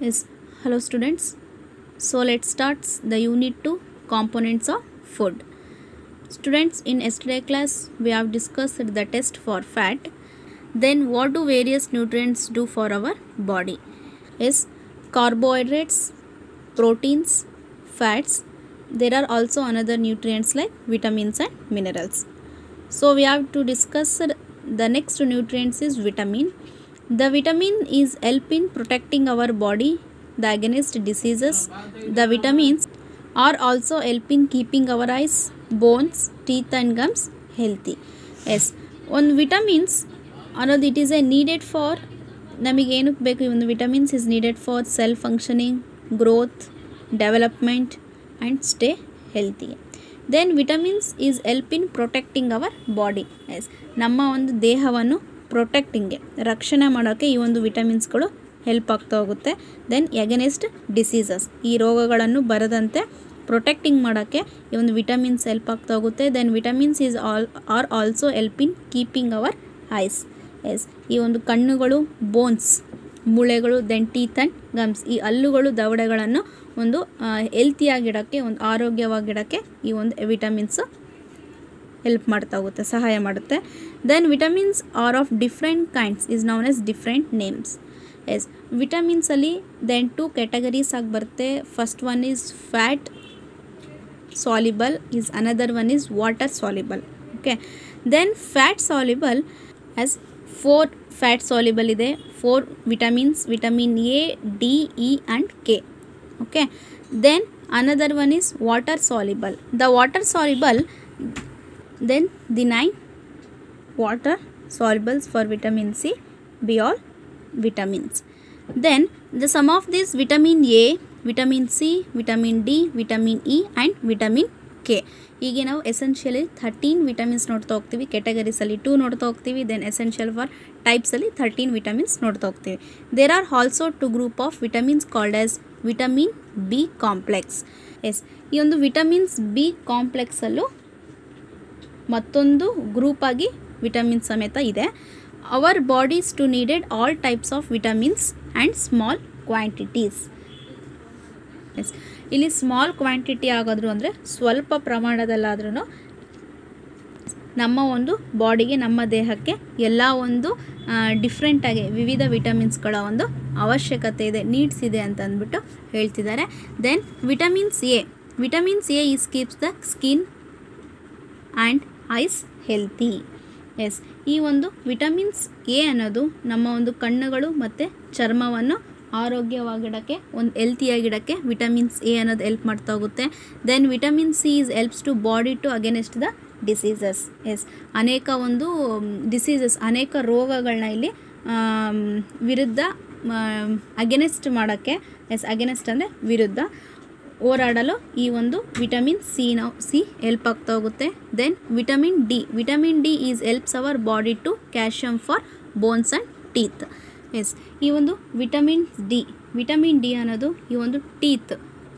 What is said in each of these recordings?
Yes, hello students. So let's start the unit 2 components of food. Students, in yesterday class we have discussed the test for fat. Then what do various nutrients do for our body? Yes, carbohydrates, proteins, fats. There are also another nutrients like vitamins and minerals. So we have to discuss the next nutrients is vitamin. The vitamin is help in protecting our body against diseases. The vitamins are also help in keeping our eyes, bones, teeth and gums healthy. Yes, one vitamins ಅನ್ನೋದು it is a needed for ನಮಗೆ ಏನಕ್ಕೆ ಬೇಕು ಈ ಒಂದು vitamins is needed for cell functioning, growth, development and stay healthy. Then vitamins is help in protecting our body. Yes, ನಮ್ಮ ಒಂದು ದೇಹವನ್ನು ಪ್ರೊಟೆಕ್ಟಿಂಗ್ಗೆ ರಕ್ಷಣೆ ಮಾಡೋಕ್ಕೆ ಈ ಒಂದು ವಿಟಮಿನ್ಸ್ಗಳು ಹೆಲ್ಪ್ ಆಗ್ತಾ ಹೋಗುತ್ತೆ. ದೆನ್ ಎಗನೆಸ್ಟ್ ಡಿಸೀಸಸ್, ಈ ರೋಗಗಳನ್ನು ಬರದಂತೆ ಪ್ರೊಟೆಕ್ಟಿಂಗ್ ಮಾಡೋಕ್ಕೆ ಈ ಒಂದು ವಿಟಮಿನ್ಸ್ ಹೆಲ್ಪ್ ಆಗ್ತಾ ಹೋಗುತ್ತೆ. Then vitamins is are also help in keeping our eyes. Yes, ಈ ಒಂದು ಕಣ್ಣುಗಳು, ಬೋನ್ಸ್, ಮೂಳೆಗಳು, ದೆನ್ ಟೀತ್ ಆ್ಯಂಡ್ ಗಮ್ಸ್, ಈ ಹಲ್ಲುಗಳು, ದವಡೆಗಳನ್ನು ಒಂದು ಹೆಲ್ತಿಯಾಗಿಡೋಕ್ಕೆ, ಒಂದು ಆರೋಗ್ಯವಾಗಿಡೋಕ್ಕೆ ಈ ಒಂದು ವಿಟಮಿನ್ಸ್ ಹೆಲ್ಪ್ ಮಾಡ್ತಾ ಹೋಗುತ್ತೆ, ಸಹಾಯ ಮಾಡುತ್ತೆ. Then vitamins are of different kinds is known as different names. Yes, ವಿಟಮಿನ್ಸಲ್ಲಿ ದೆನ್ 2 ಕ್ಯಾಟಗರೀಸ್ ಆಗಿ ಬರುತ್ತೆ. First one is fat soluble, is another one is water soluble. Okay, then fat soluble as 4 fat soluble ಇದೆ. 4 vitamins, vitamin A, D, E and K. Okay, then another one is water soluble. The water soluble, then the 9 water solubles for vitamin C, be all vitamins. Then the sum of these vitamin A, vitamin C, vitamin D, vitamin E and vitamin K. ಹೀಗೆ ನಾವು essentially 13 vitamins ನೋಡ್ತಾ ಹೋಗ್ತೀವಿ. ಕೆಟಗರೀಸಲ್ಲಿ 2 ನೋಡ್ತಾ ಹೋಗ್ತೀವಿ. Then essential for ಟೈಪ್ಸಲ್ಲಿ 13 vitamins ನೋಡ್ತಾ ಹೋಗ್ತೀವಿ. There are also 2 group of vitamins called as vitamin B complex. Yes, ಈ ಒಂದು ವಿಟಮಿನ್ಸ್ ಬಿ ಕಾಂಪ್ಲೆಕ್ಸಲ್ಲೂ ಮತ್ತೊಂದು ಗ್ರೂಪ್ ಆಗಿ ವಿಟಮಿನ್ಸ್ ಸಮೇತ ಇದೆ. Our bodies to needed all types of vitamins and small quantities. Yes, ಇಲ್ಲಿ ಸ್ಮಾಲ್ ಕ್ವಾಂಟಿಟಿ ಆಗೋದ್ರು ಅಂದರೆ ಸ್ವಲ್ಪ ಪ್ರಮಾಣದಲ್ಲಾದ್ರೂ ನಮ್ಮ ಒಂದು ಬಾಡಿಗೆ, ನಮ್ಮ ದೇಹಕ್ಕೆ ಎಲ್ಲ ಒಂದು ಡಿಫ್ರೆಂಟಾಗಿ ವಿವಿಧ ವಿಟಮಿನ್ಸ್ಗಳ ಒಂದು ಅವಶ್ಯಕತೆ ಇದೆ, ನೀಡ್ಸ್ ಇದೆ ಅಂತ ಅಂದ್ಬಿಟ್ಟು ಹೇಳ್ತಿದ್ದಾರೆ. Then vitamins A, vitamins A is keeps the skin and eyes healthy. Yes, ಈ ಒಂದು ವಿಟಮಿನ್ಸ್ ಎ ಅನ್ನೋದು ನಮ್ಮ ಒಂದು ಕಣ್ಣುಗಳು ಮತ್ತು ಚರ್ಮವನ್ನು ಆರೋಗ್ಯವಾಗಿಡೋಕ್ಕೆ, ಒಂದು ಹೆಲ್ತಿಯಾಗಿಡೋಕ್ಕೆ ವಿಟಮಿನ್ಸ್ ಎ ಅನ್ನೋದು ಹೆಲ್ಪ್ ಮಾಡ್ತಾ ಹೋಗುತ್ತೆ. Then vitamin C is helps to body to against the diseases. Yes, ಅನೇಕ ಒಂದು ಡಿಸೀಸಸ್, ಅನೇಕ ರೋಗಗಳನ್ನ ಇಲ್ಲಿ ವಿರುದ್ಧ ಅಗೇನೆಸ್ಟ್ ಮಾಡೋಕ್ಕೆ, ಎಸ್ ಅಗೇನೆಸ್ಟ್ ಅಂದರೆ ವಿರುದ್ಧ ಹೋರಾಡಲು ಈ ಒಂದು ವಿಟಮಿನ್ ಸಿ ಹೆಲ್ಪ್ ಆಗ್ತಾ ಹೋಗುತ್ತೆ. Then vitamin D, vitamin D is helps our body to calcium for bones and teeth. Yes, ಈ ಒಂದು ವಿಟಮಿನ್ ಡಿ ಅನ್ನೋದು ಈ ಒಂದು teeth,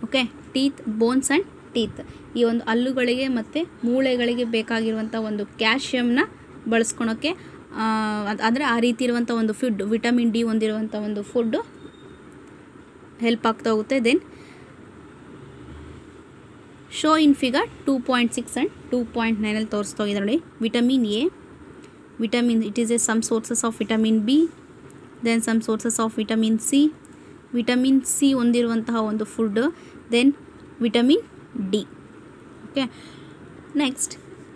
okay, teeth, bones and teeth, ಈ ಒಂದು ಹಲ್ಲುಗಳಿಗೆ ಮತ್ತು ಮೂಳೆಗಳಿಗೆ ಬೇಕಾಗಿರುವಂಥ ಒಂದು ಕ್ಯಾಲ್ಶಿಯಮ್ನ ಬಳಸ್ಕೊಳೋಕ್ಕೆ, ಅಂದರೆ ಆ ರೀತಿ ಇರುವಂಥ ಒಂದು ಫುಡ್, ವಿಟಮಿನ್ ಡಿ ಹೊಂದಿರುವಂಥ ಒಂದು ಫುಡ್ಡು ಹೆಲ್ಪ್ ಆಗ್ತಾ ಹೋಗುತ್ತೆ. Then show in figure 2.6 and 2.9 ತೋರಿಸ್ತಾ ಹೋಗಿದೆ ನೋಡಿ. Vitamin A, vitamin it is a some sources of vitamin B, then some sources of vitamin C, vitamin C ಹೊಂದಿರುವಂತಹ ಒಂದು food, then vitamin D. Okay, next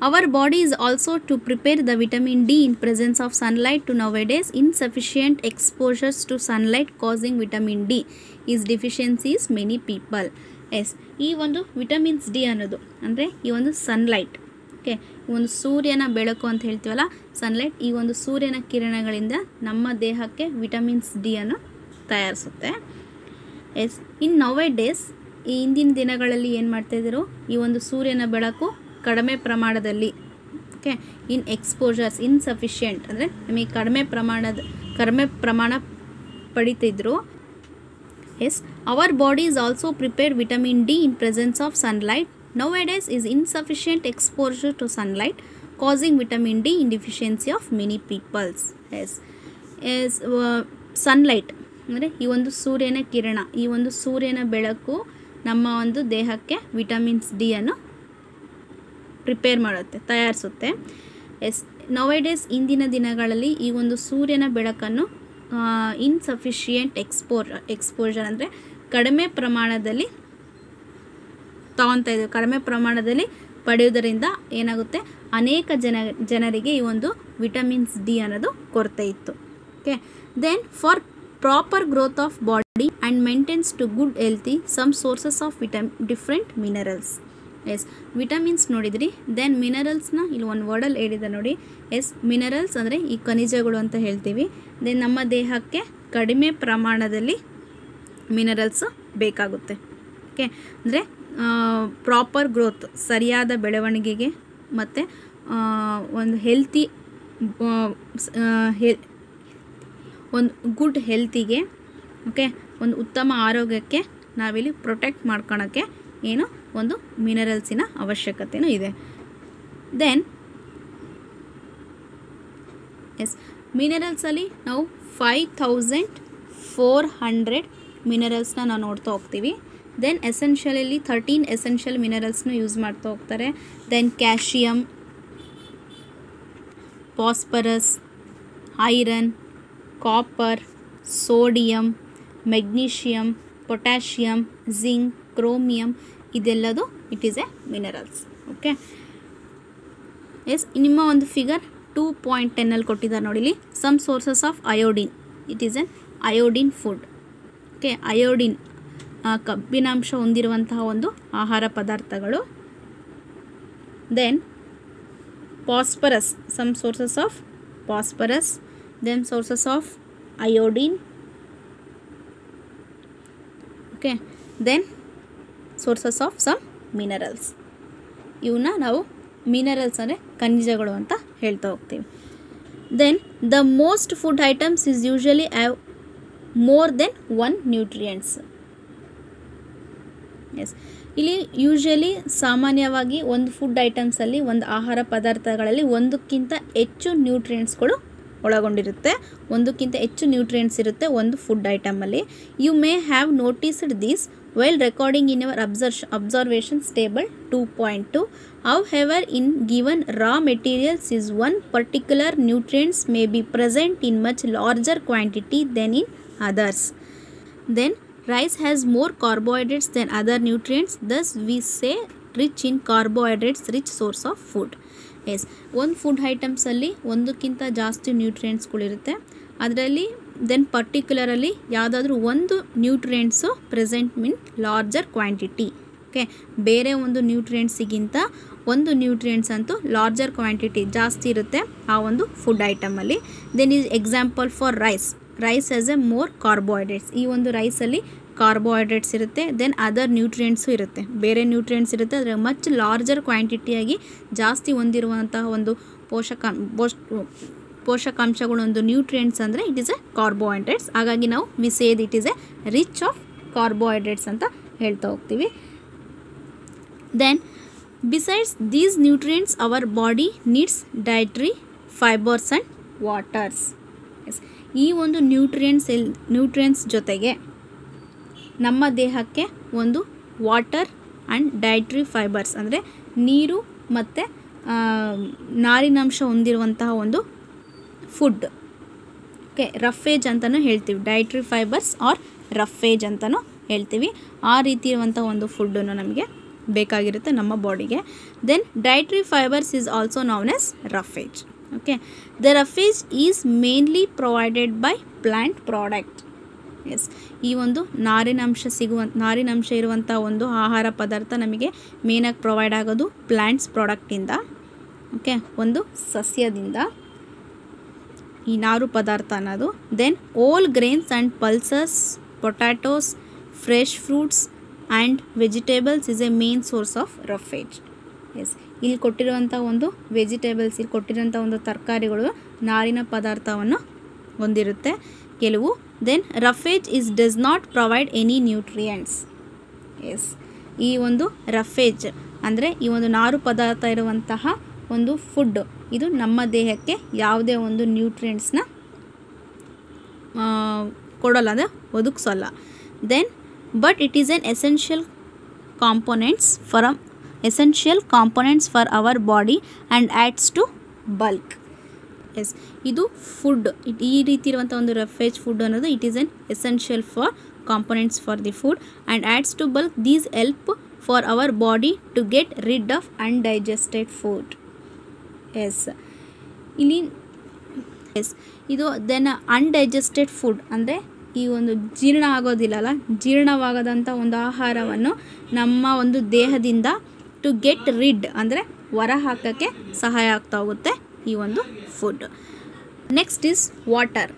our body is also to prepare the vitamin D in presence of sunlight to nowadays insufficient exposures to sunlight causing vitamin D is deficiencies many people. Yes, ಈ ಒಂದು vitamins D ಅನ್ನೋದು ಅಂದರೆ ಈ ಒಂದು sunlight, okay, ಈ ಒಂದು ಸೂರ್ಯನ ಬೆಳಕು ಅಂತ ಹೇಳ್ತೀವಲ್ಲ, ಸನ್ಲೈಟ್, ಈ ಒಂದು ಸೂರ್ಯನ ಕಿರಣಗಳಿಂದ ನಮ್ಮ ದೇಹಕ್ಕೆ ವಿಟಮಿನ್ಸ್ ಡಿ ಅನ್ನು ತಯಾರಿಸುತ್ತೆ. ಎಸ್, ಇನ್ ನೌಎಡೇಸ್, ಈ ಹಿಂದಿನ ದಿನಗಳಲ್ಲಿ ಏನು ಮಾಡ್ತಾಯಿದ್ರು, ಈ ಒಂದು ಸೂರ್ಯನ ಬೆಳಕು ಕಡಿಮೆ ಪ್ರಮಾಣದಲ್ಲಿ, ಓಕೆ, ಇನ್ ಎಕ್ಸ್ಪೋಜರ್ಸ್ ಇನ್ಸಫಿಷಿಯೆಂಟ್ ಅಂದರೆ ನಮಗೆ ಕಡಿಮೆ ಪ್ರಮಾಣ ಪಡಿತಿದ್ರು. Yes, our body is also prepared vitamin D in presence of sunlight. Nowadays is insufficient exposure to sunlight causing vitamin D in deficiency of many peoples. Yes, is sunlight ಅಂದರೆ ಈ ಒಂದು ಸೂರ್ಯನ ಕಿರಣ, ಈ ಒಂದು ಸೂರ್ಯನ ಬೆಳಕು ನಮ್ಮ ಒಂದು ದೇಹಕ್ಕೆ ವಿಟಮಿನ್ಸ್ ಡಿ ಅನ್ನು ಪ್ರಿಪೇರ್ ಮಾಡುತ್ತೆ, ತಯಾರಿಸುತ್ತೆ. ನೌಎಡೇಸ್ ಇಂದಿನ ದಿನಗಳಲ್ಲಿ ಈ ಒಂದು ಸೂರ್ಯನ ಬೆಳಕನ್ನು ಇನ್ಸಫಿಷಿಯೆಂಟ್ ಎಕ್ಸ್ಪೋಜರ್ ಅಂದರೆ ಕಡಿಮೆ ಪ್ರಮಾಣದಲ್ಲಿ ತಗೊತಾ ಇದ್ದೀವಿ, ಕಡಿಮೆ ಪ್ರಮಾಣದಲ್ಲಿ ಪಡೆಯುವುದರಿಂದ ಏನಾಗುತ್ತೆ, ಅನೇಕ ಜನರಿಗೆ ಈ ಒಂದು ವಿಟಮಿನ್ಸ್ ಡಿ ಅನ್ನೋದು ಕೊರತೆ ಇತ್ತು. Okay, then for proper growth of body and maintains to good healthy some sources of different minerals. Yes, vitamins ನೋಡಿದ್ರಿ. ದೆನ್ ಮಿನರಲ್ಸ್ನ ಇಲ್ಲಿ ಒಂದು ವರ್ಡಲ್ಲಿ ಹೇಳಿದೆ ನೋಡಿ. ಎಸ್, ಮಿನರಲ್ಸ್ ಅಂದರೆ ಈ ಖನಿಜಗಳು ಅಂತ ಹೇಳ್ತೀವಿ. ದೆನ್ ನಮ್ಮ ದೇಹಕ್ಕೆ ಕಡಿಮೆ ಪ್ರಮಾಣದಲ್ಲಿ ಮಿನರಲ್ಸ್ ಬೇಕಾಗುತ್ತೆ. ಓಕೆ, ಅಂದರೆ ಪ್ರಾಪರ್ ಗ್ರೋತ್, ಸರಿಯಾದ ಬೆಳವಣಿಗೆಗೆ ಮತ್ತು ಒಂದು ಹೆಲ್ತಿ ಒಂದು ಗುಡ್ ಹೆಲ್ತಿಗೆ, ಓಕೆ, ಒಂದು ಉತ್ತಮ ಆರೋಗ್ಯಕ್ಕೆ ನಾವಿಲ್ಲಿ ಪ್ರೊಟೆಕ್ಟ್ ಮಾಡ್ಕೊಳಕ್ಕೆ ಏನು ಒಂದು ಮಿನರಲ್ಸಿನ ಅವಶ್ಯಕತೆಯೂ ಇದೆ. ದೆನ್ ಎಸ್, ಮಿನರಲ್ಸಲ್ಲಿ ನಾವು 5400 ಮಿನರಲ್ಸ್ನ ನಾವು ನೋಡ್ತಾ ಹೋಗ್ತೀವಿ. ದೆನ್ ಎಸೆನ್ಷಿಯಲಲ್ಲಿ 13 ಎಸೆನ್ಷಿಯಲ್ ಮಿನರಲ್ಸ್ನ ಯೂಸ್ ಮಾಡ್ತಾ ಹೋಗ್ತಾರೆ. Then calcium, phosphorus, iron, copper, sodium, magnesium, potassium, zinc, chromium, ಇದೆಲ್ಲದು ಇಟ್ ಈಸ್ ಎ ಮಿನರಲ್ಸ್. ಓಕೆ, ಎಸ್, ನಿಮ್ಮ ಒಂದು ಫಿಗರ್ 2.10 ಕೊಟ್ಟಿದ್ದಾರೆ ನೋಡಿಲಿ. Some sources of iodine, it is an iodine food. Okay, iodine ಕಬ್ಬಿನಾಂಶ ಹೊಂದಿರುವಂತಹ ಒಂದು ಆಹಾರ ಪದಾರ್ಥಗಳು. Then phosphorus, some sources of phosphorus. Then sources of iodine. Okay, then sources of some minerals. ಇವನ್ನ ನಾವು ಮಿನರಲ್ಸ್ ಅಂದರೆ ಖನಿಜಗಳು ಅಂತ ಹೇಳ್ತಾ ಹೋಗ್ತೀವಿ. Then the most food items is usually have more than 1 nutrients. Yes, ಇಲ್ಲಿ ಯೂಶಲಿ ಸಾಮಾನ್ಯವಾಗಿ ಒಂದು ಫುಡ್ ಐಟಮ್ಸಲ್ಲಿ, ಒಂದು ಆಹಾರ ಪದಾರ್ಥಗಳಲ್ಲಿ ಒಂದಕ್ಕಿಂತ ಹೆಚ್ಚು ನ್ಯೂಟ್ರಿಯೆಂಟ್ಸ್ಗಳು ಒಳಗೊಂಡಿರುತ್ತೆ, ಒಂದಕ್ಕಿಂತ ಹೆಚ್ಚು ನ್ಯೂಟ್ರಿಯೆಂಟ್ಸ್ ಇರುತ್ತೆ ಒಂದು ಫುಡ್ ಐಟಮಲ್ಲಿ. You may have noticed this while recording in your observations table 2.2. However, in given raw materials is one particular nutrients may be present in much larger quantity than in others. Then rice has more carbohydrates than other nutrients, thus we say rich in carbohydrates, rich source of food. Yes, ಒಂದು food ಐಟಮ್ಸಲ್ಲಿ ಒಂದಕ್ಕಿಂತ ಜಾಸ್ತಿ ನ್ಯೂಟ್ರಿಯೆಂಟ್ಸ್ಗಳಿರುತ್ತೆ, ಅದರಲ್ಲಿ then ಪರ್ಟಿಕ್ಯುಲರಲ್ಲಿ ಯಾವುದಾದ್ರೂ ಒಂದು nutrients present mean larger quantity. Okay, ಬೇರೆ ಒಂದು ನ್ಯೂಟ್ರಿಯೆಂಟ್ಸಿಗಿಂತ ಒಂದು ನ್ಯೂಟ್ರಿಯೆಂಟ್ಸ್ ಅಂತೂ ಲಾರ್ಜರ್ ಕ್ವಾಂಟಿಟಿ ಜಾಸ್ತಿ ಇರುತ್ತೆ ಆ ಒಂದು ಫುಡ್ ಐಟಮಲ್ಲಿ. Then is example for rice. Rice as a more carbohydrates. ಈ ಒಂದು ರೈಸಲ್ಲಿ ಕಾರ್ಬೋಹೈಡ್ರೇಟ್ಸ್ ಇರುತ್ತೆ. ದೆನ್ ಅದರ್ ನ್ಯೂಟ್ರಿಯೆಂಟ್ಸು ಇರುತ್ತೆ, ಬೇರೆ ನ್ಯೂಟ್ರಿಯೆಂಟ್ಸ್ ಇರುತ್ತೆ, ಆದರೆ ಮಚ್ ಲಾರ್ಜರ್ ಕ್ವಾಂಟಿಟಿಯಾಗಿ ಜಾಸ್ತಿ ಹೊಂದಿರುವಂತಹ ಒಂದು ಪೋಷಕಾಂಶಗಳು, ಒಂದು ನ್ಯೂಟ್ರಿಯೆಂಟ್ಸ್ ಅಂದರೆ ಇಟ್ ಈಸ್ ಎ ಕಾರ್ಬೋಹೈಡ್ರೇಟ್ಸ್. ಹಾಗಾಗಿ ನಾವು we say it is a rich of carbohydrates ಅಂತ ಹೇಳ್ತಾ ಹೋಗ್ತೀವಿ. Then besides these nutrients our body needs dietary fibres and waters. Yes, ಈ ಒಂದು ನ್ಯೂಟ್ರಿಯೆಂಟ್ಸ್ ಜೊತೆಗೆ ನಮ್ಮ ದೇಹಕ್ಕೆ ಒಂದು ವಾಟರ್ ಆ್ಯಂಡ್ ಡಯಟ್ರಿ ಫೈಬರ್ಸ್ ಅಂದರೆ ನೀರು ಮತ್ತು ನಾರಿನಾಂಶ ಹೊಂದಿರುವಂತಹ ಒಂದು ಫುಡ್. ಓಕೆ, ರಫೇಜ್ ಅಂತಲೂ ಹೇಳ್ತೀವಿ, ಡಯಟ್ರಿ ಫೈಬರ್ಸ್ ಆರ್ ರಫೇಜ್ ಅಂತಲೂ ಹೇಳ್ತೀವಿ. ಆ ರೀತಿ ಇರುವಂಥ ಒಂದು ಫುಡ್ಡನ್ನು ನಮಗೆ ಬೇಕಾಗಿರುತ್ತೆ ನಮ್ಮ ಬಾಡಿಗೆ. Then dietary fibres is also known as roughage. Okay, the roughage is mainly provided by plant product. Yes, ಈ ಒಂದು ನಾರಿನಾಂಶ ಇರುವಂಥ ಒಂದು ಆಹಾರ ಪದಾರ್ಥ ನಮಗೆ ಮೇನಾಗಿ ಪ್ರೊವೈಡ್ ಆಗೋದು ಪ್ಲ್ಯಾಂಟ್ಸ್ ಪ್ರಾಡಕ್ಟಿಂದ. ಓಕೆ, ಒಂದು ಸಸ್ಯದಿಂದ ಈ ನಾರು ಪದಾರ್ಥ ಅನ್ನೋದು. Then whole grains and pulses, potatoes, fresh fruits and vegetables is a main source of roughage. Yes, ಇಲ್ಲಿ ಕೊಟ್ಟಿರುವಂಥ ಒಂದು ವೆಜಿಟೇಬಲ್ಸ್, ಇಲ್ಲಿ ಕೊಟ್ಟಿರುವಂಥ ಒಂದು ತರಕಾರಿಗಳು ನಾರಿನ ಪದಾರ್ಥವನ್ನು ಹೊಂದಿರುತ್ತೆ ಕೆಲವು. Then roughage does not provide any nutrients. Yes, ಈ ಒಂದು ರಫೇಜ್ ಅಂದರೆ ಈ ಒಂದು ನಾರು ಪದಾರ್ಥ ಇರುವಂತಹ ಒಂದು ಫುಡ್, ಇದು ನಮ್ಮ ದೇಹಕ್ಕೆ ಯಾವುದೇ ಒಂದು ನ್ಯೂಟ್ರಿಯೆಂಟ್ಸ್ನ ಕೊಡೋಲ್ಲ, ಅಂದರೆ ಒದಗಿಸೋಲ್ಲ. Then but it is an essential components for our body and adds to bulk. Yes, ಇದು ಫುಡ್, ಈ ರೀತಿ ಇರುವಂಥ ಒಂದು ವೆಜ್ ಫುಡ್ ಅನ್ನೋದು it is an essential for components for the food and adds to bulk. These help for our body to get rid of undigested food. Yes, ಇಲ್ಲಿ yes ಇದು then undigested food ಅಂದರೆ ಈ ಒಂದು ಜೀರ್ಣ ಆಗೋದಿಲ್ಲಲ್ಲ, ಜೀರ್ಣವಾಗದಂಥ ಒಂದು ಆಹಾರವನ್ನು ನಮ್ಮ ಒಂದು ದೇಹದಿಂದ ಟು ಗೆಟ್ ರಿಡ್ ಅಂದರೆ ಹೊರ ಹಾಕೋಕ್ಕೆ ಸಹಾಯ ಆಗ್ತಾ ಹೋಗುತ್ತೆ ಈ ಒಂದು food. Next is water.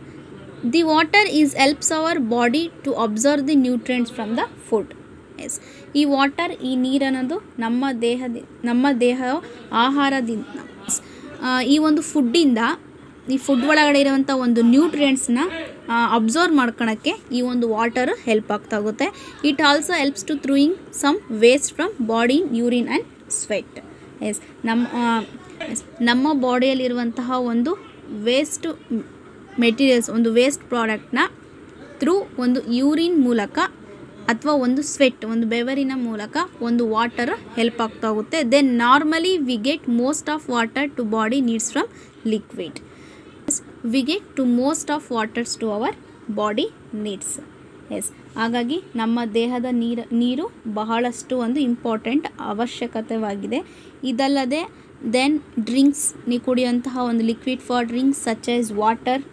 The water is helps our body to absorb the nutrients from the food. Yes, ಈ ವಾಟರ್, ಈ ನೀರನ್ನೋದು ನಮ್ಮ ದೇಹ ಆಹಾರದಿಂದ ಈ ಒಂದು ಫುಡ್ಡಿಂದ, ಈ ಫುಡ್ ಒಳಗಡೆ ಇರುವಂಥ ಒಂದು ನ್ಯೂಟ್ರಿಯೆಂಟ್ಸ್ನ ಅಬ್ಸರ್ವ್ ಮಾಡ್ಕೊಳಕ್ಕೆ ಈ ಒಂದು ವಾಟರ್ ಹೆಲ್ಪ್ ಆಗ್ತಾ ಹೋಗುತ್ತೆ. It also helps to throwing some waste from body, urine and sweat. Yes, ನಮ್ಮ ಬಾಡಿಯಲ್ಲಿರುವಂತಹ ಒಂದು ವೇಸ್ಟ್ ಮೆಟೀರಿಯಲ್ಸ್, ಒಂದು ವೇಸ್ಟ್ ಪ್ರಾಡಕ್ಟ್ನ ಥ್ರೂ ಒಂದು ಯೂರಿನ್ ಮೂಲಕ ಅಥವಾ ಒಂದು ಸ್ವೆಟ್, ಒಂದು ಬೆವರಿನ ಮೂಲಕ ಒಂದು ವಾಟರ್ ಹೆಲ್ಪ್ ಆಗ್ತಾ ಹೋಗುತ್ತೆ. Then normally we get most of water to body needs from liquid. We get to most of waters to our body needs. Yes, ಹಾಗಾಗಿ ನಮ್ಮ ದೇಹದ ನೀರು ಬಹಳಷ್ಟು ಒಂದು ಇಂಪಾರ್ಟೆಂಟ್ ಅವಶ್ಯಕತೆವಾಗಿದೆ. ಇದಲ್ಲದೆ ದೆನ್ ಡ್ರಿಂಕ್ಸ್, ನೀವು ಕುಡಿಯುವಂತಹ ಒಂದು liquid for drinks such as water,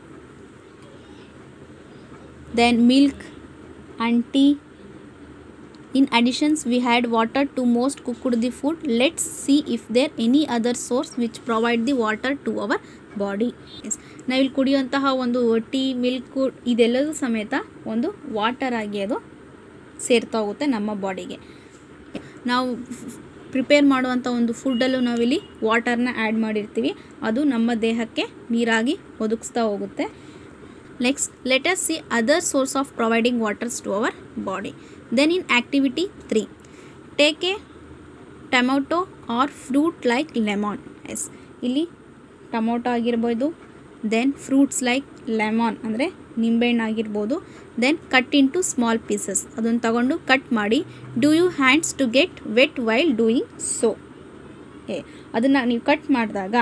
then milk and tea. In addition, we had water to most cooked the food. Let's see if there any other source which provide the water to our body. Yes, ನಾವಿಲ್ಲಿ ಕುಡಿಯುವಂತಹ ಒಂದು tea, milk ಇದೆಲ್ಲದೂ ಸಮೇತ ಒಂದು water ಆಗಿ ಅದು ಸೇರ್ತಾ ಹೋಗುತ್ತೆ ನಮ್ಮ ಬಾಡಿಗೆ. ನಾವು ಪ್ರಿಪೇರ್ ಮಾಡುವಂಥ ಒಂದು ಫುಡ್ಡಲ್ಲೂ ನಾವಿಲ್ಲಿ ವಾಟರ್ನ ಆ್ಯಡ್ ಮಾಡಿರ್ತೀವಿ, ಅದು ನಮ್ಮ ದೇಹಕ್ಕೆ ನೀರಾಗಿ ಒದಗಿಸ್ತಾ ಹೋಗುತ್ತೆ. Next, let us see other source of providing waters to our body. Then in activity 3, take a tomato or fruit like lemon. Yes, ಇಲ್ಲಿ ಟೊಮೊಟೊ ಆಗಿರ್ಬೋದು, ದೆನ್ ಫ್ರೂಟ್ಸ್ ಲೈಕ್ ಲೆಮನ್ ಅಂದರೆ ನಿಂಬೆಹಣ್ಣು ಆಗಿರ್ಬೋದು. Then cut in to small pieces, ಅದನ್ನು ತಗೊಂಡು cut ಮಾಡಿ. Do you hands to get wet while doing so. ಅದನ್ನು ನೀವು ಕಟ್ ಮಾಡಿದಾಗ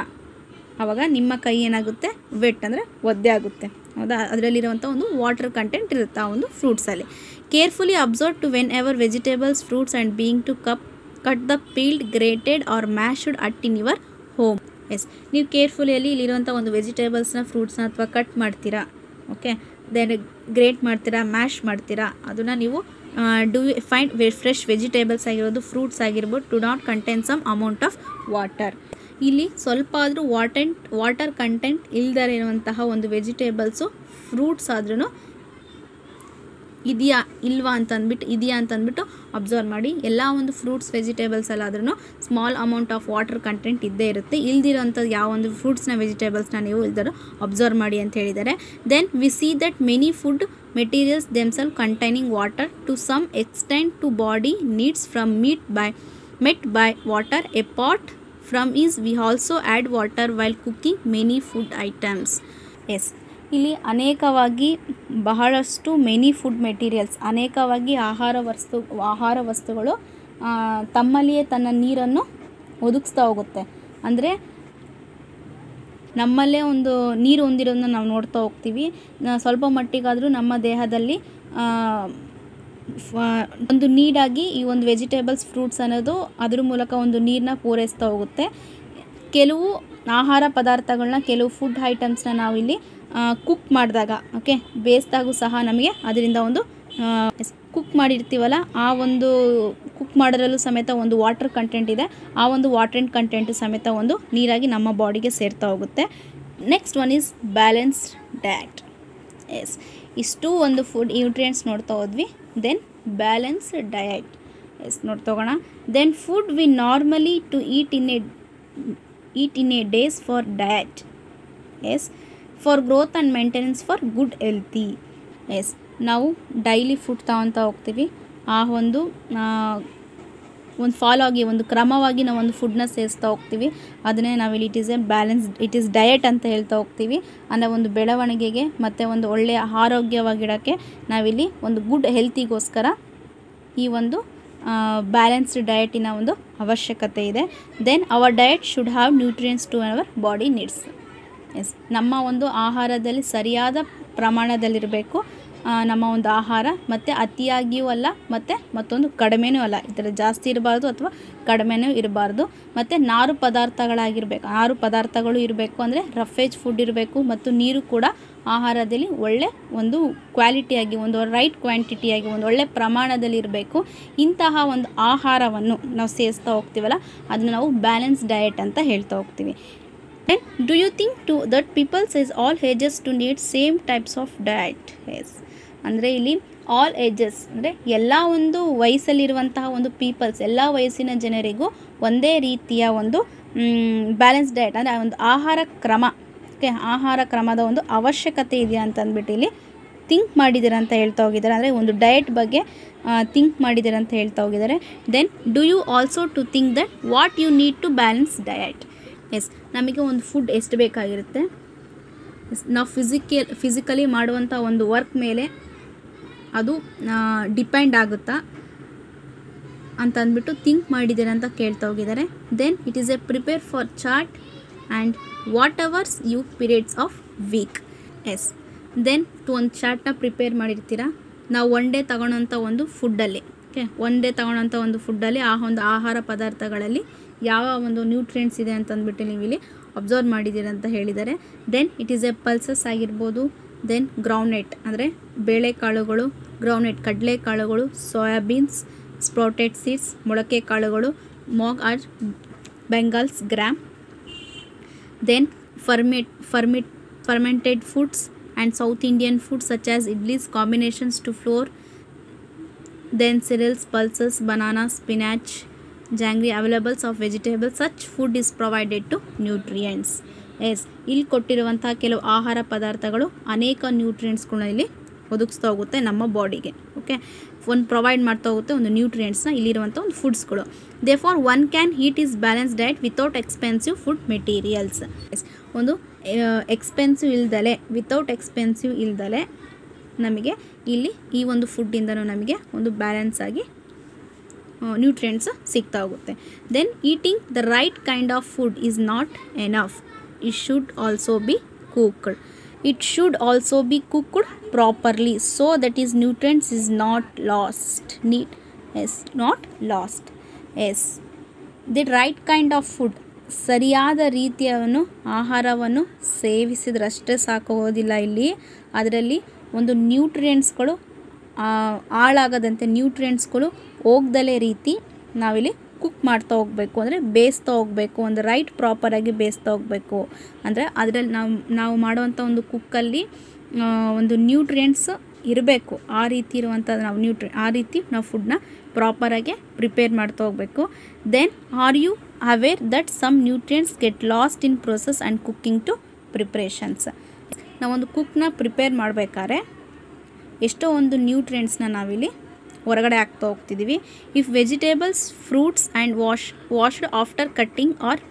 ಆವಾಗ ನಿಮ್ಮ ಕೈ ಏನಾಗುತ್ತೆ, ವೆಟ್ ಅಂದರೆ ಒದ್ದೆ ಆಗುತ್ತೆ, ಹೌದಾ? ಅದರಲ್ಲಿರುವಂಥ ಒಂದು ವಾಟರ್ ಕಂಟೆಂಟ್ ಇರುತ್ತೆ ಆ ಒಂದು ಫ್ರೂಟ್ಸಲ್ಲಿ. Carefully observe to whenever vegetables, fruits and being to cut the peeled, grated or mashed at in your home. Yes, ನೀವು ಕೇರ್ಫುಲಿಯಲ್ಲಿ ಇಲ್ಲಿರುವಂಥ ಒಂದು ವೆಜಿಟೇಬಲ್ಸ್ನ, ಫ್ರೂಟ್ಸ್ನ ಅಥವಾ ಕಟ್ ಮಾಡ್ತೀರಾ, ಓಕೆ, ದೆನ್ ಗ್ರೇಟ್ ಮಾಡ್ತೀರಾ, ಮ್ಯಾಶ್ ಮಾಡ್ತೀರಾ, ಅದನ್ನು ನೀವು do you find fresh vegetables ಆಗಿರ್ಬೋದು, ಫ್ರೂಟ್ಸ್ ಆಗಿರ್ಬೋದು, to not contain some amount of water. ಇಲ್ಲಿ ಸ್ವಲ್ಪ ಆದರೂ ವಾಟರ್ ಕಂಟೆಂಟ್ ಇಲ್ಲದೇ ಇರುವಂತಹ ಒಂದು ವೆಜಿಟೇಬಲ್ಸು, ಫ್ರೂಟ್ಸ್ ಆದ್ರೂ ಇದೆಯಾ ಇಲ್ವಾ ಅಂತಂದ್ಬಿಟ್ಟು ಅಬ್ಸರ್ವ್ ಮಾಡಿ. ಎಲ್ಲ ಒಂದು ಫ್ರೂಟ್ಸ್ ವೆಜಿಟೇಬಲ್ಸಲ್ಲಾದ್ರೂ small amount of water content ಇದ್ದೇ ಇರುತ್ತೆ. ಇಲ್ದಿರೋಂಥದ್ದು ಯಾವ ಒಂದು ಫ್ರೂಟ್ಸ್ನ ವೆಜಿಟೇಬಲ್ಸ್ನ ನೀವು ಇಲ್ದರೂ ಅಬ್ಸರ್ವ್ ಮಾಡಿ ಅಂತ ಹೇಳಿದ್ದಾರೆ. Then we see that many food materials themselves containing water to some extent to body needs from met by water. Apart from is we also add water while cooking many food items. Yes, ಇಲ್ಲಿ ಅನೇಕವಾಗಿ ಬಹಳಷ್ಟು many food materials, ಅನೇಕವಾಗಿ ಆಹಾರ ವಸ್ತುಗಳು ತಮ್ಮಲ್ಲಿಯೇ ತನ್ನ ನೀರನ್ನು ಒದಗಿಸ್ತಾ ಹೋಗುತ್ತೆ. ಅಂದರೆ ನಮ್ಮಲ್ಲೇ ಒಂದು ನೀರು ಹೊಂದಿರೋದನ್ನ ನಾವು ನೋಡ್ತಾ ಹೋಗ್ತೀವಿ. ಸ್ವಲ್ಪ ಮಟ್ಟಿಗಾದರೂ ನಮ್ಮ ದೇಹದಲ್ಲಿ ಒಂದು ನೀಡಾಗಿ ಈ ಒಂದು ವೆಜಿಟೇಬಲ್ಸ್, ಫ್ರೂಟ್ಸ್ ಅನ್ನೋದು ಅದ್ರ ಮೂಲಕ ಒಂದು ನೀರನ್ನ ಪೂರೈಸ್ತಾ ಹೋಗುತ್ತೆ. ಕೆಲವು ಆಹಾರ ಪದಾರ್ಥಗಳನ್ನ, ಕೆಲವು ಫುಡ್ ಐಟಮ್ಸ್ನ ನಾವಿಲ್ಲಿ ಕುಕ್ ಮಾಡಿದಾಗ, ಓಕೆ, ಬೇಯಿಸಿದಾಗೂ ಸಹ ನಮಗೆ ಅದರಿಂದ ಒಂದು ಕುಕ್ ಮಾಡಿರ್ತೀವಲ್ಲ, ಆ ಒಂದು ಕುಕ್ ಮಾಡೋದ್ರಲ್ಲೂ ಸಮೇತ ಒಂದು ವಾಟರ್ ಕಂಟೆಂಟ್ ಇದೆ. ಆ ಒಂದು ವಾಟರ್ ಕಂಟೆಂಟು ಸಮೇತ ಒಂದು ನೀರಾಗಿ ನಮ್ಮ ಬಾಡಿಗೆ ಸೇರ್ತಾ ಹೋಗುತ್ತೆ. Next one is balanced diet. Yes, ಇಷ್ಟು ಒಂದು ಫುಡ್ ನ್ಯೂಟ್ರಿಯೆಂಟ್ಸ್ ನೋಡ್ತಾ ಹೋದ್ವಿ. ದೆನ್ ಬ್ಯಾಲೆನ್ಸ್ಡ್ ಡಯಟ್, ಎಸ್, ನೋಡ್ತೋಗೋಣ. Then food we normally to eat in a days for diet. Yes, for growth and maintenance for good healthy. Yes, ನಾವು daily food ತಗೊತಾ ಹೋಗ್ತೀವಿ. ಆ ಒಂದು ಒಂದು ಫಾಲೋ ಆಗಿ ಒಂದು ಕ್ರಮವಾಗಿ ನಾವು ಒಂದು ಫುಡ್ನ ಸೇವಿಸ್ತಾ ಹೋಗ್ತೀವಿ. ಅದನ್ನೇ ನಾವಿಲ್ಲಿ ಇಟ್ ಈಸ್ ಡಯಟ್ ಅಂತ ಹೇಳ್ತಾ ಹೋಗ್ತೀವಿ. ಅಂದರೆ ಒಂದು ಬೆಳವಣಿಗೆಗೆ ಮತ್ತು ಒಂದು ಒಳ್ಳೆಯ ಆರೋಗ್ಯವಾಗಿಡೋಕ್ಕೆ ನಾವಿಲ್ಲಿ ಒಂದು ಗುಡ್ ಹೆಲ್ತಿಗೋಸ್ಕರ ಈ ಒಂದು ಬ್ಯಾಲೆನ್ಸ್ಡ್ ಡಯಟಿನ ಒಂದು ಅವಶ್ಯಕತೆ ಇದೆ. Then our diet should have nutrients to our body needs. Yes, ನಮ್ಮ ಒಂದು ಆಹಾರದಲ್ಲಿ ಸರಿಯಾದ ಪ್ರಮಾಣದಲ್ಲಿರಬೇಕು ನಮ್ಮ ಒಂದು ಆಹಾರ, ಮತ್ತು ಅತಿಯಾಗಿಯೂ ಅಲ್ಲ ಮತ್ತು ಮತ್ತೊಂದು ಕಡಿಮೆನೂ ಅಲ್ಲ. ಈ ಥರ ಜಾಸ್ತಿ ಇರಬಾರ್ದು ಅಥವಾ ಕಡಿಮೆನೂ ಇರಬಾರ್ದು. ಮತ್ತು ನಾರು ಪದಾರ್ಥಗಳು ಇರಬೇಕು. ಅಂದರೆ ರಫೇಜ್ ಫುಡ್ ಇರಬೇಕು ಮತ್ತು ನೀರು ಕೂಡ ಆಹಾರದಲ್ಲಿ ಒಳ್ಳೆ ಒಂದು ಕ್ವಾಲಿಟಿಯಾಗಿ, ಒಂದು ರೈಟ್ ಕ್ವಾಂಟಿಟಿಯಾಗಿ, ಒಂದು ಒಳ್ಳೆ ಪ್ರಮಾಣದಲ್ಲಿ ಇರಬೇಕು. ಇಂತಹ ಒಂದು ಆಹಾರವನ್ನು ನಾವು ಸೇವಿಸ್ತಾ ಹೋಗ್ತೀವಲ್ಲ, ಅದನ್ನು ನಾವು ಬ್ಯಾಲೆನ್ಸ್ ಡಯಟ್ ಅಂತ ಹೇಳ್ತಾ ಹೋಗ್ತೀವಿ. And do you think that people says all ages to need same types of diet? Yes, ಅಂದರೆ ಇಲ್ಲಿ ಆಲ್ ಏಜಸ್ ಅಂದರೆ ಎಲ್ಲ ಒಂದು ವಯಸ್ಸಲ್ಲಿರುವಂತಹ ಒಂದು ಪೀಪಲ್ಸ್, ಎಲ್ಲ ವಯಸ್ಸಿನ ಜನರಿಗೂ ಒಂದೇ ರೀತಿಯ ಒಂದು ಬ್ಯಾಲೆನ್ಸ್ ಡಯಟ್ ಅಂದರೆ ಒಂದು ಆಹಾರ ಕ್ರಮದ ಒಂದು ಅವಶ್ಯಕತೆ ಇದೆಯಾ ಅಂತ ಅಂದ್ಬಿಟ್ಟು ಇಲ್ಲಿ ಥಿಂಕ್ ಮಾಡಿದ್ದೀರಾ ಅಂತ ಹೇಳ್ತಾ ಹೋಗಿದ್ದಾರೆ. ಅಂದರೆ ಒಂದು ಡಯಟ್ ಬಗ್ಗೆ ಥಿಂಕ್ ಮಾಡಿದ್ದೀರಾ ಅಂತ ಹೇಳ್ತಾ ಹೋಗಿದ್ದಾರೆ. Then do you also to think that what you need to balance diet. Yes, ನಮಗೆ ಒಂದು ಫುಡ್ ಎಷ್ಟು ಬೇಕಾಗಿರುತ್ತೆ, ನಾವು ಫಿಸಿಕಲಿ ಮಾಡುವಂಥ ಒಂದು ವರ್ಕ್ ಮೇಲೆ ಅದು ಡಿಪೆಂಡ್ ಆಗುತ್ತಾ ಅಂತ ಅಂದ್ಬಿಟ್ಟು ಥಿಂಕ್ ಮಾಡಿದ್ದೀರಾ ಅಂತ ಕೇಳ್ತಾ ಹೋಗಿದ್ದಾರೆ. Then it is a prepare for chart and whatever's you periods of week. Yes, then ಒಂದು ಚಾರ್ಟ್ನ ಪ್ರಿಪೇರ್ ಮಾಡಿರ್ತೀರಾ. ನಾವು ಒನ್ ಡೇ ತಗೊಳ್ಳೋಂಥ ಒಂದು ಫುಡ್ಡಲ್ಲಿ ಆ ಒಂದು ಆಹಾರ ಪದಾರ್ಥಗಳಲ್ಲಿ ಯಾವ ಒಂದು ನ್ಯೂಟ್ರಿಯೆಂಟ್ಸ್ ಇದೆ ಅಂತ ಅಂದ್ಬಿಟ್ಟು ನೀವು ಇಲ್ಲಿ ಅಬ್ಸರ್ವ್ ಮಾಡಿದ್ದೀರ ಅಂತ ಹೇಳಿದ್ದಾರೆ. Then it is a pulses ಆಗಿರ್ಬೋದು. ದೆನ್ ಗ್ರೌಂಡ್ನಟ್ ಅಂದರೆ ಬೇಳೆಕಾಳುಗಳು, ಗ್ರೌಂಡ್ನಟ್ ಕಡಲೆಕಾಳುಗಳು, ಸೋಯಾಬೀನ್ಸ್, ಸ್ಪ್ರೌಟೆಡ್ ಸೀಡ್ಸ್ ಮೊಳಕೆ ಕಾಳುಗಳು, mung or bengals gram. Then fermented foods and South Indian foods such as idlis, combinations to flour. Then cereals, pulses, bananas, spinach, jaggery, availables of vegetables. Such food is provided to nutrients. Yes, ಇಲ್ಲಿ ಕೊಟ್ಟಿರುವಂತಹ ಕೆಲವು ಆಹಾರ ಪದಾರ್ಥಗಳು ಅನೇಕ ನ್ಯೂಟ್ರಿಯೆಂಟ್ಸ್ಗಳನ್ನ ಇಲ್ಲಿ ಒದಗಿಸ್ತಾ ಹೋಗುತ್ತೆ ನಮ್ಮ ಬಾಡಿಗೆ. ಓಕೆ, ಒಂದು ಪ್ರೊವೈಡ್ ಮಾಡ್ತಾ ಹೋಗುತ್ತೆ ಒಂದು ನ್ಯೂಟ್ರಿಯೆಂಟ್ಸ್ನ ಇಲ್ಲಿರುವಂಥ ಒಂದು ಫುಡ್ಸ್ಗಳು. Therefore one can heat is balance diet without expensive food materials. ಒಂದು ವಿತೌಟ್ ಎಕ್ಸ್ಪೆನ್ಸಿವ್ ಇಲ್ದಲೆ ನಮಗೆ ಇಲ್ಲಿ ಈ ಒಂದು ಫುಡ್ಡಿಂದನೂ ನಮಗೆ ಒಂದು ಬ್ಯಾಲೆನ್ಸ್ ಆಗಿ ನ್ಯೂಟ್ರಿಯೆಂಟ್ಸ್ ಸಿಗ್ತಾ ಹೋಗುತ್ತೆ. Then eating the right kind of food is not enough. It should also be cooked properly so that its nutrients is not lost. Yes, the right kind of food, ಸರಿಯಾದ ರೀತಿಯನ್ನು ಆಹಾರವನ್ನು ಸೇವಿಸಿದ್ರಷ್ಟೇ ಸಾಕಾಗೋದಿಲ್ಲ. ಇಲ್ಲಿ ಅದರಲ್ಲಿ ಒಂದು ನ್ಯೂಟ್ರಿಯೆಂಟ್ಸ್ಗಳು ಹಾಳಾಗದಂತೆ, ನ್ಯೂಟ್ರಿಯೆಂಟ್ಸ್ಗಳು ಹೋಗ್ದಲೇ ರೀತಿ ನಾವಿಲ್ಲಿ ಕುಕ್ ಮಾಡ್ತಾ ಹೋಗಬೇಕು. ಅಂದರೆ ಬೇಯಿಸ್ತಾ ಹೋಗಬೇಕು, ಒಂದು ರೈಟ್ ಪ್ರಾಪರಾಗಿ ಬೇಯಿಸ್ತಾ ಹೋಗಬೇಕು. ಅಂದರೆ ಅದರಲ್ಲಿ ನಾವು ಮಾಡುವಂಥ ಒಂದು ಕುಕ್ಕಲ್ಲಿ ಒಂದು ನ್ಯೂಟ್ರಿಯೆಂಟ್ಸ್ ಇರಬೇಕು. ಆ ರೀತಿ ಇರುವಂಥ ಆ ರೀತಿ ನಾವು ಫುಡ್ನ ಪ್ರಾಪರಾಗಿ ಪ್ರಿಪೇರ್ ಮಾಡ್ತಾ ಹೋಗಬೇಕು. Then are you aware that some nutrients get lost in process and cooking to preparations. ನಾವೊಂದು ಕುಕ್ನ ಪ್ರಿಪೇರ್ ಮಾಡಬೇಕಾದ್ರೆ ಎಷ್ಟೋ ಒಂದು ನ್ಯೂಟ್ರಿಯೆಂಟ್ಸ್ನ ನಾವಿಲ್ಲಿ ಹೊರಗಡೆ ಹಾಕ್ತಾ ಹೋಗ್ತಿದ್ದೀವಿ. If vegetables, fruits and washed after cutting or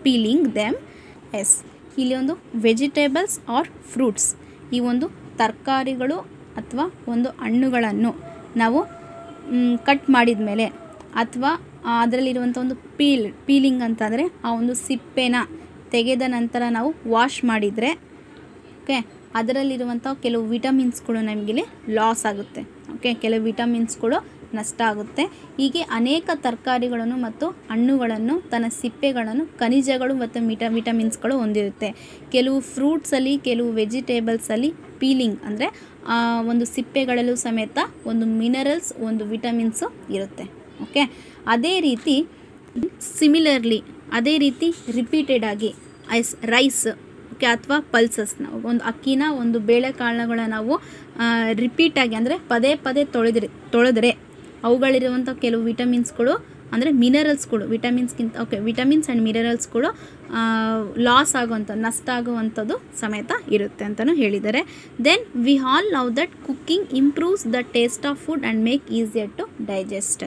peeling them. Yes, ಇಲ್ಲಿ ಒಂದು ವೆಜಿಟೇಬಲ್ಸ್ ಆರ್ ಫ್ರೂಟ್ಸ್, ಈ ಒಂದು ತರಕಾರಿಗಳು ಅಥವಾ ಒಂದು ಹಣ್ಣುಗಳನ್ನು ನಾವು ಕಟ್ ಮಾಡಿದ ಮೇಲೆ ಅಥವಾ ಅದರಲ್ಲಿರುವಂಥ ಒಂದು ಪೀಲಿಂಗ್ ಅಂತಂದರೆ ಆ ಒಂದು ಸಿಪ್ಪೆನ ತೆಗೆದ ನಂತರ ನಾವು ವಾಶ್ ಮಾಡಿದರೆ ಓಕೆ, ಅದರಲ್ಲಿರುವಂಥ ಕೆಲವು ವಿಟಮಿನ್ಸ್ಗಳು ನಮಗಿಲ್ಲಿ ಲಾಸ್ ಆಗುತ್ತೆ. ಓಕೆ, ಕೆಲವು ವಿಟಮಿನ್ಸ್ಗಳು ನಷ್ಟ ಆಗುತ್ತೆ. ಹೀಗೆ ಅನೇಕ ತರಕಾರಿಗಳನ್ನು ಮತ್ತು ಹಣ್ಣುಗಳನ್ನು ತನ್ನ ಸಿಪ್ಪೆಗಳನ್ನು ಖನಿಜಗಳು ಮತ್ತು ವಿಟಮಿನ್ಸ್ಗಳು ಹೊಂದಿರುತ್ತೆ. ಕೆಲವು ಫ್ರೂಟ್ಸಲ್ಲಿ, ಕೆಲವು ವೆಜಿಟೇಬಲ್ಸಲ್ಲಿ ಪೀಲಿಂಗ್ ಅಂದರೆ ಒಂದು ಸಿಪ್ಪೆಗಳಲ್ಲೂ ಸಮೇತ ಒಂದು ಮಿನರಲ್ಸ್, ಒಂದು ವಿಟಮಿನ್ಸು ಇರುತ್ತೆ. ಓಕೆ, ಅದೇ ರೀತಿ ರಿಪೀಟೆಡ್ ಆಗಿ ರೈಸ್ ಓಕೆ ಅಥವಾ ಪಲ್ಸಸ್ನ, ಒಂದು ಅಕ್ಕಿನ, ಒಂದು ಬೇಳೆಕಾಳುಗಳನ್ನ ನಾವು ರಿಪೀಟಾಗಿ ಅಂದರೆ ಪದೇ ಪದೇ ತೊಳೆದ್ರೆ ಅವುಗಳಿರುವಂಥ ಕೆಲವು ವಿಟಮಿನ್ಸ್ಗಳು ಅಂದರೆ ಮಿನರಲ್ಸ್ಗಳು, ವಿಟಮಿನ್ಸ್ ಆ್ಯಂಡ್ ಮಿನರಲ್ಸ್ಗಳು ನಷ್ಟ ಆಗುವಂಥದ್ದು ಸಮೇತ ಇರುತ್ತೆ ಅಂತಲೂ ಹೇಳಿದ್ದಾರೆ. Then we all know that cooking improves the taste of food and make easier to digest.